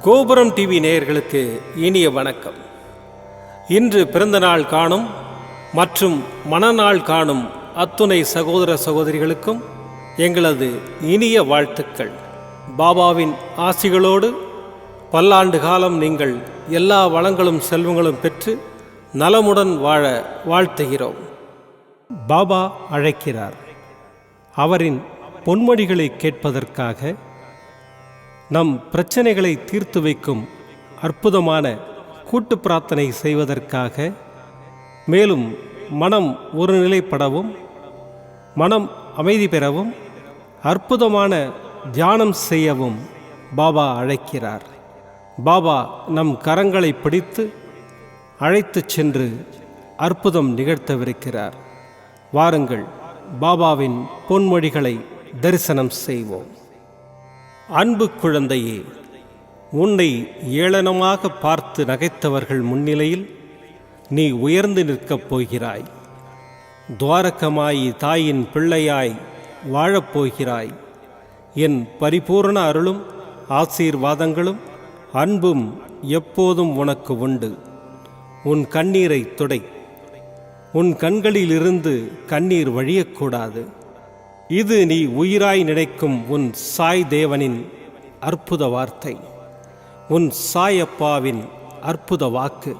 கோபுரம் டிவி நேயர்களுக்கு இனிய வணக்கம். இன்று பிறந்தநாள் காணும் மற்றும் மணநாள் காணும் அத்துணை சகோதர சகோதரிகளுக்கும் எங்களது இனிய வாழ்த்துக்கள். பாபாவின் ஆசிகளோடு பல்லாண்டு காலம் நீங்கள் எல்லா வளங்களும் செல்வங்களும் பெற்று நலமுடன் வாழ வாழ்த்துகிறோம். பாபா அழைக்கிறார். அவரின் பொன்மொழிகளை கேட்பதற்காக, நம் பிரச்சனைகளை தீர்த்து வைக்கும் அற்புதமான கூட்டு பிரார்த்தனை செய்வதற்காக, மேலும் மனம் ஒருநிலைப்படவும் மனம் அமைதி பெறவும் அற்புதமான தியானம் செய்யவும் பாபா அழைக்கிறார். பாபா நம் கரங்களை பிடித்து அழைத்து சென்று அற்புதம் நிகழ்த்தவிருக்கிறார். வாருங்கள், பாபாவின் பொன்மொழிகளை தரிசனம் செய்வோம். அன்பு குழந்தையே, உன்னை ஏளனமாக பார்த்து நகைத்தவர்கள் முன்னிலையில் நீ உயர்ந்து நிற்கப் போகிறாய். துவாரகமாயி தாயின் பிள்ளையாய் வாழப்போகிறாய். என் பரிபூர்ண அருளும் ஆசீர்வாதங்களும் அன்பும் எப்போதும் உனக்கு உண்டு. உன் கண்ணீரை துடை. உன் கண்களிலிருந்து கண்ணீர் வழியக்கூடாது. இது நீ உயிராய் நினைக்கும் உன் சாய் தேவனின் அற்புத வார்த்தை, உன் சாயப்பாவின் அற்புத வாக்கு,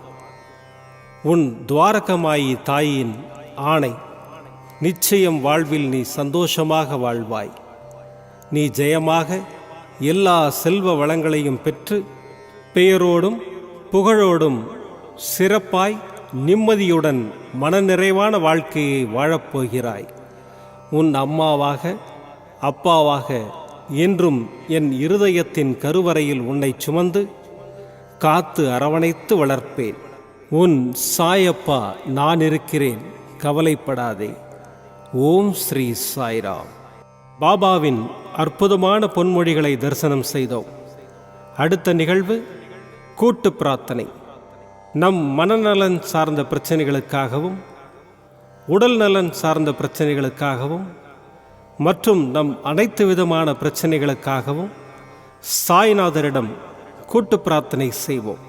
உன் துவாரகமாயி தாயின் ஆணை. நிச்சயம் வாழ்வில் நீ சந்தோஷமாக வாழ்வாய். நீ ஜெயமாக எல்லா செல்வ வளங்களையும் பெற்று பெயரோடும் புகழோடும் சிறப்பாய் நிம்மதியுடன் மனநிறைவான வாழ்க்கையை வாழப்போகிறாய். உன் அம்மாவாக அப்பாவாக என்றும் என் இருதயத்தின் கருவறையில் உன்னை சுமந்து காத்து அரவணைத்து வளர்ப்பேன். உன் சாயப்பா நான் இருக்கிறேன், கவலைப்படாதே. ஓம் ஸ்ரீ சாய்ராம். பாபாவின் அற்புதமான பொன்மொழிகளை தரிசனம் செய்தோம். அடுத்த நிகழ்வு கூட்டு பிரார்த்தனை. நம் மனநலன் சார்ந்த பிரச்சனைகளுக்காகவும் உடல் நலன் சார்ந்த பிரச்சனைகளுக்காகவும் மற்றும் நம் அனைத்து விதமான பிரச்சனைகளுக்காகவும் சாய்நாதரிடம் கூட்டு பிரார்த்தனை செய்வோம்.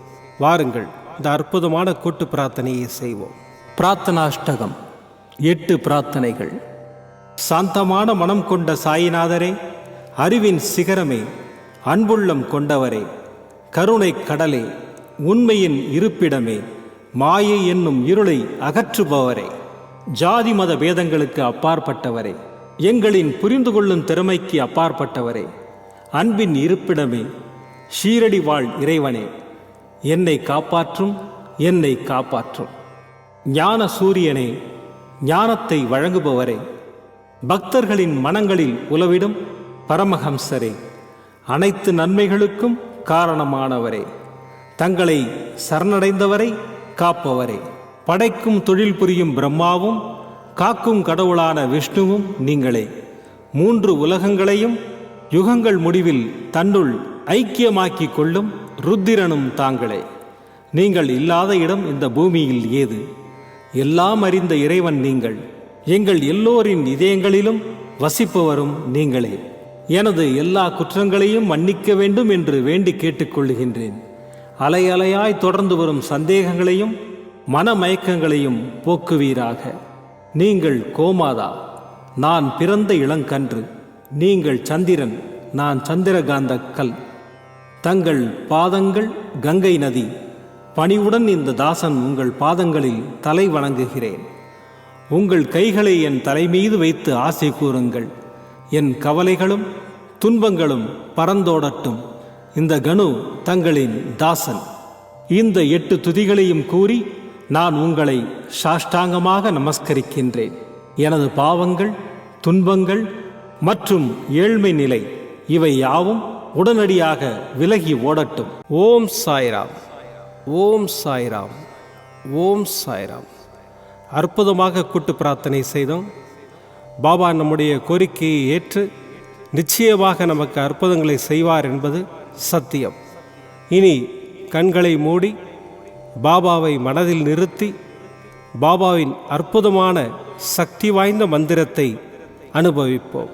வாருங்கள், இந்த அற்புதமான கூட்டு பிரார்த்தனையை செய்வோம். பிரார்த்தனாஷ்டகம். 8 பிரார்த்தனைகள். சாந்தமான மனம் கொண்ட சாயிநாதரே, அறிவின் சிகரமே, அன்புள்ளம் கொண்டவரே, கருணை கடலே, உண்மையின் இருப்பிடமே, மாயை என்னும் இருளை அகற்றுபவரே, ஜாதி மத பேதங்களுக்கு அப்பாற்பட்டவரே, எங்களின் புரிந்து கொள்ளும் திறமைக்கு அப்பாற்பட்டவரே, அன்பின் இருப்பிடமே, ஷீரடி வாழ் இறைவனே, என்னை காப்பாற்றும், என்னை காப்பாற்றும். ஞான சூரியனே, ஞானத்தை வழங்குபவரே, பக்தர்களின் மனங்களில் உலவிடும் பரமஹம்சரே, அனைத்து நன்மைகளுக்கும் காரணமானவரே, தங்களை சரணடைந்தவரை காப்பவரே, படைக்கும் தொழில் புரியும் பிரம்மாவும் காக்கும் கடவுளான விஷ்ணுவும் நீங்களே. 3 உலகங்களையும் யுகங்கள் முடிவில் தன்னுள் ஐக்கியமாக்கிக் கொள்ளும் ருத்திரனும் தாங்களே. நீங்கள் இல்லாத இடம் இந்த பூமியில் ஏது? எல்லாம் அறிந்த இறைவன் நீங்கள். எங்கள் எல்லோரின் இதயங்களிலும் வசிப்பவரும் நீங்களே. எனது எல்லா குற்றங்களையும் மன்னிக்க வேண்டும் என்று வேண்டி கேட்டுக்கொள்ளுகின்றேன். அலை அலையாய் தொடர்ந்து வரும் சந்தேகங்களையும் மனமயக்கங்களையும் போக்குவீராக. நீங்கள் கோமாதா, நான் பிறந்த இளங்கன்று. நீங்கள் சந்திரன், நான் சந்திரகாந்த கல். தங்கள் பாதங்கள் கங்கை நதி. பணிவுடன் இந்த தாசன் உங்கள் பாதங்களில் தலை வணங்குகிறேன். உங்கள் கைகளை என் தலைமீது வைத்து ஆசை கூறுங்கள். என் கவலைகளும் துன்பங்களும் பறந்தோடட்டும். இந்த கணு தங்களின் தாசன். இந்த 8 துதிகளையும் கூறி நான் உங்களை சாஷ்டாங்கமாக நமஸ்கரிக்கின்றேன். எனது பாவங்கள், துன்பங்கள் மற்றும் ஏழ்மை நிலை இவை யாவும் உடனடியாக விலகி ஓடட்டும். ஓம் சாய்ராம், ஓம் சாய்ராம், ஓம் சாய்ராம். அற்புதமாக கூட்டு பிரார்த்தனை செய்தோம். பாபா நம்முடைய கோரிக்கையை ஏற்று நிச்சயமாக நமக்கு அற்புதங்களை செய்வார் என்பது சத்தியம். இனி கண்களை மூடி பாபாவை மனதில் நிறுத்தி பாபாவின் அற்புதமான சக்தி வாய்ந்த மந்திரத்தை அனுபவிப்போம்.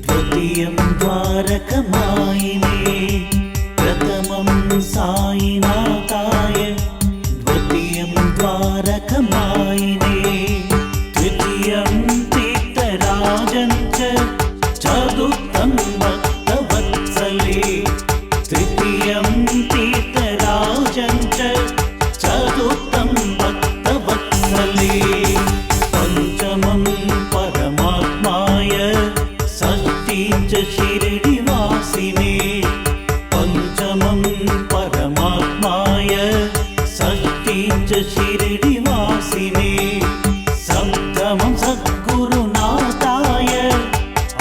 द्वितीयं द्वारकमायिने प्रथमं सायिनाथाय द्वितीयं द्वारकमायिने तृतीयं तीर्थराजं च चतुर्थं भक्तवत्सले तृतीयं तीर्थराजं च चतुर्थं भक्तवत्सले पंचमं परमात्माय षष्ठीं च शिरडिवासिने पंचमं परमात्माय षष्ठीं च शिरडिवासिने सप्तमं सद्गुरुनाथाय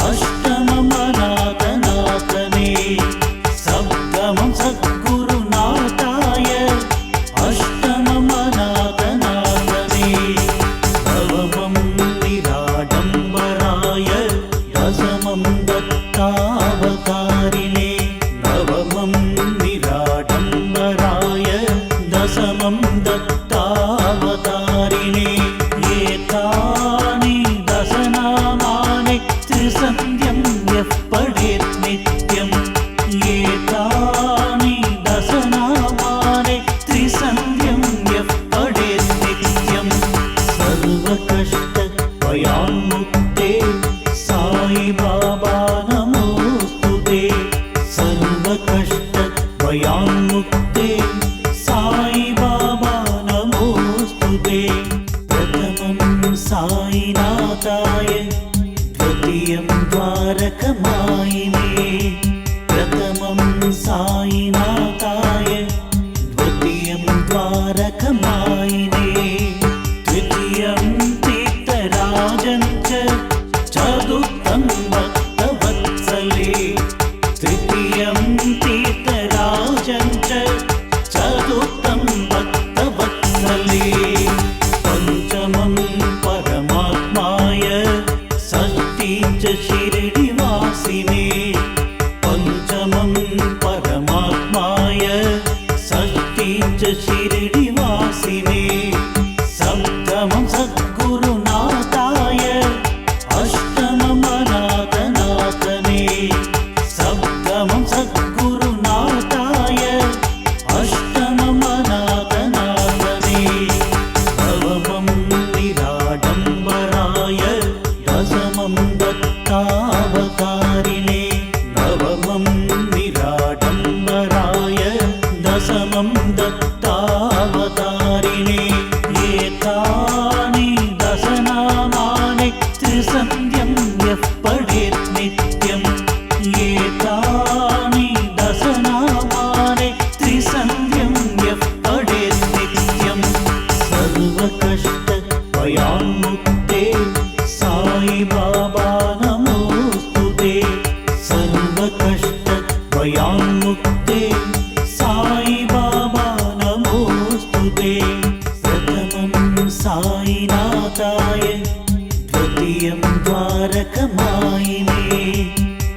अष्टमं अनाथनाथने सप्तमं सद्गुरुनाथाय अष्टमं अनाथनाथने नवमं निराडम्बराय दशमं दत्तावतारिणे नवमं निराडम्बराय दशमं दत्तावतारिणे एतानि दशनामानि त्रिसन्ध्यं यः पठेत् नित्यम् एतानि दशनामानि त्रिसन्ध्यं यः पठेत् नित्यम् सर्वकष्टभयान्मुक्ते साई बाबा नमोऽस्तु ते सर्वकष्टभयान्मुक्ते साई बाबा नमोऽस्तु ते प्रथमं साईनाथाय द्वितीयं द्वारकमायिने प्रथमं साईनाथाय द्वितीयं द्वारकमायिने तृतीयं तीर्थराजं च चतुर्थं भक्तवत्सले तृतीयं तीर्थराजं च चतुर्थं भक्तवत्सले पंचमं परमात्माय षष्ठीं च शिरडिवासिने पंचमं परमात्माय षष्ठीं च शिरडिवासिने सप्तमं सद्गुरुनाथाय अष्टमं अनाथनाथने सप्तमं सद्गुरुनाथाय अष्टमं अनाथनाथने नवमं निराडम्बराय दशमं दत्तावतारिणे नवमं निराडम्बराय दशमं दत्तावतारिणे एतानि दशनामानि त्रिसन्ध्यं यः पठेत् नित्यम् एतानि दशनामानि त्रिसन्ध्यं यः पठेत् नित्यम् सर्वकष्टभयान्मुक्ते साई बाबा नमोऽस्तु ते सर्वकष्टभयान्मुक्ते साई बाबा नमोऽस्तु ते प्रथमं साईनाथाय द्वितीयं द्वारकमायिने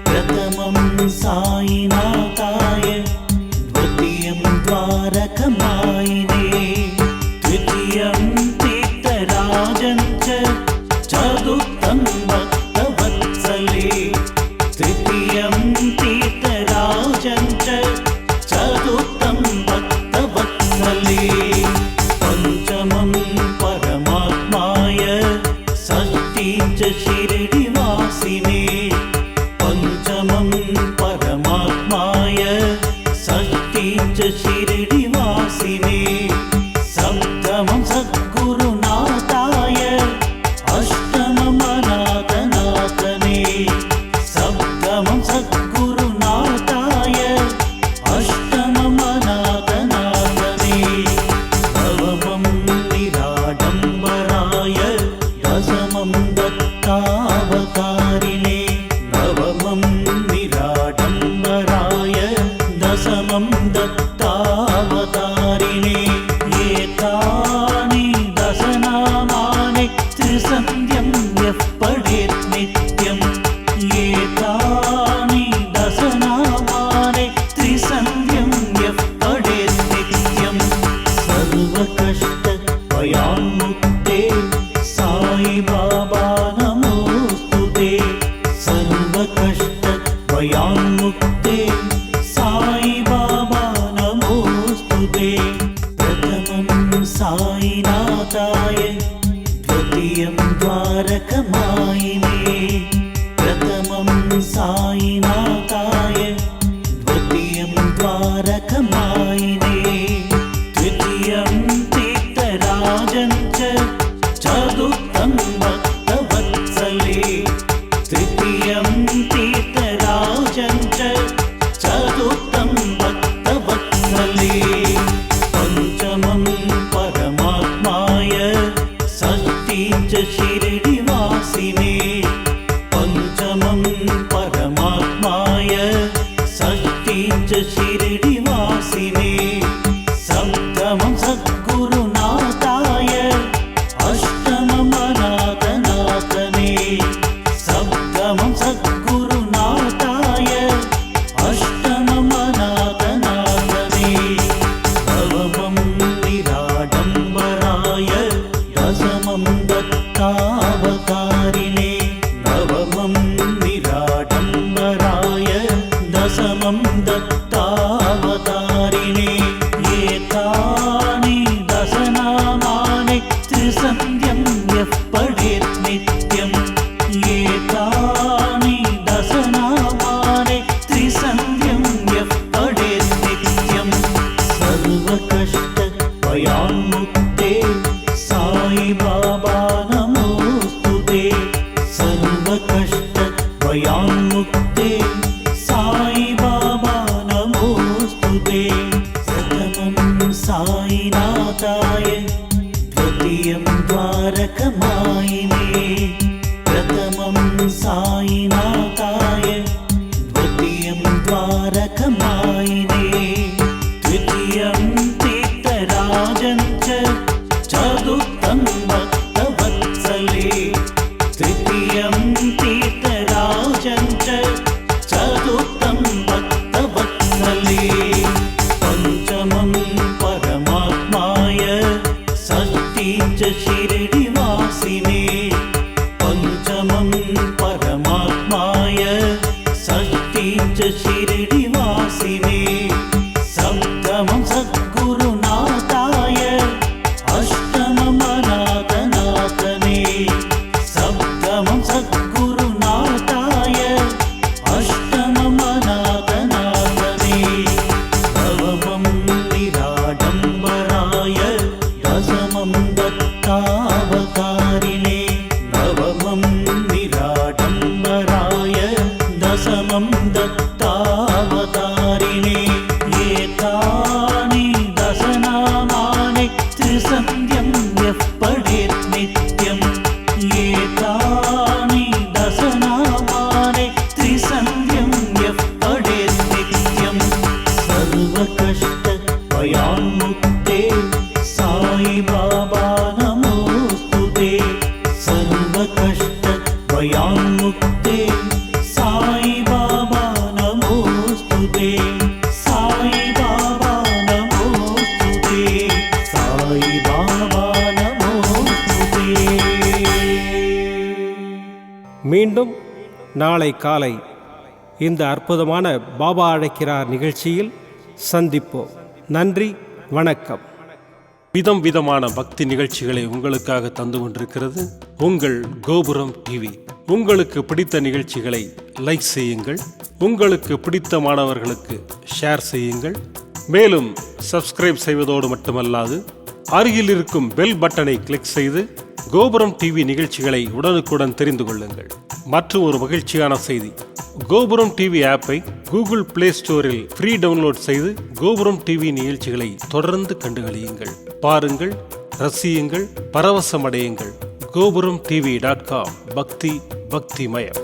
प्रथमं साईनाथाय द्वितीयं द्वारकमायिने तृतीयं तीर्थराजं च चतुर्थं भक्तवत्सले तृतीयं तीर्थराजं च चतुर्थं भक्तवत्सले पंचमं परमात्माय षष्ठीं च शिरडिवासिने पंचमं परमात्माय षष्ठीं च शिरडिवासिने सप्तमं सद्गुरुनाथाय अष्टमं अनाथनाथने सप्तमं सद्गुरुनाथाय अष्टमं अनाथनाथने नवमं निराडम्बराय दशमं दत्तावतारिणे साईनाथाय द्वितीयं द्वारकमायिने तृतीयं तीर्थराजं च चतुर्थं भक्तवत्सले तृतीयं तीर्थराजं च चतुर्थं भक्तवत्सले पञ्चमं परमात्माय षष्ठीं च शिरडिवासिने पञ्चमं परमात्माय षष्ठीं च शिरडिवासिने सप्तमं सद्गुरुनाथाय अष्टमं अनाथनाथने सप्तमं सद्गुरुनाथाय अष्टमं अनाथनाथने नवमं निराडम्बराय दशमं दत्तावतारिणे नवमं निराडम्बराय दशमं दत्तावतारिणे एतानि दशनामानि त्रिसन्ध्यं यः पठेत् नित्यम् एतानि दशनामानि त्रिसन्ध्यं यः पठेत् नित्यम् सर्वकष्टभयान्मुक्ते साई बाबा नमोऽस्तु ते सर्वकष्टभयान्मुक्ते साई बाबा नमोऽस्तु ते प्रथमं साईनाथाय द्वितीयं द्वारकमायिने प्रथमं साईनाथाय द्वितीयं द्वारकमायिने तृतीयं तीर्थराजं च चतुर्थं भक्तवत्सले तृतीयं तीर्थराजं च चतुर्थं भक्तवत्सले पञ्चमं परमात्माय षष्ठीं च शिरडिवासिने पञ्चमं परमात्माय षष्ठीं च शिरडिवासिने सप्तमं सद्गुरुनाथाय अष्टमं अनाथनाथने सप्तमं सद्गुरुनाथाय अष्टमं अनाथनाथने नवमं निराडम्बराय दशमं दत्तावतारिणे नवमं निराडम्बराय दशमं दत्तावतारिणे एतानि दशनामानि त्रिसन्ध्यं यः पठेत् नित्यम् एतानि दशनामानि त्रिसन्ध्यं यः पठेत् नित्यम् सर्वकष्टभयान्मुक्ते साई बाबा नमोऽस्तु ते सर्वकष्टभयान्मुक्ते साई बाबा नमोऽस्तु ते साई बाबा नमोऽस्तु ते साई बाबा नमोऽस्तु ते மீண்டும் நாளை காலை இந்த அற்புதமான பாபா அழைக்கிறார் நிகழ்ச்சியில் சந்திப்போம். நன்றி, வணக்கம். விதம் விதமான பக்தி நிகழ்ச்சிகளை உங்களுக்காக தந்து கொண்டிருக்கிறது உங்கள் கோபுரம் டிவி. உங்களுக்கு பிடித்த நிகழ்ச்சிகளை லைக் செய்யுங்கள், உங்களுக்கு பிடித்த மாணவர்களுக்கு ஷேர் செய்யுங்கள். மேலும் சப்ஸ்கிரைப் செய்வதோடு மட்டுமல்லாது அருகில் இருக்கும் பெல் பட்டனை கிளிக் செய்து கோபுரம் டிவி நிகழ்ச்சிகளை உடனுக்குடன் தெரிந்து கொள்ளுங்கள். மற்றும் ஒரு மகிழ்ச்சியான செய்தி, கோபுரம் டிவி ஆப்பை கூகுள் பிளே ஸ்டோரில் ஃப்ரீ டவுன்லோட் செய்து கோபுரம் டிவி நிகழ்ச்சிகளை தொடர்ந்து கண்டுகளியுங்கள், பாருங்கள், ரசியுங்கள், பரவசமடையுங்கள். gopuramtv.com பக்தி பக்திமயம்.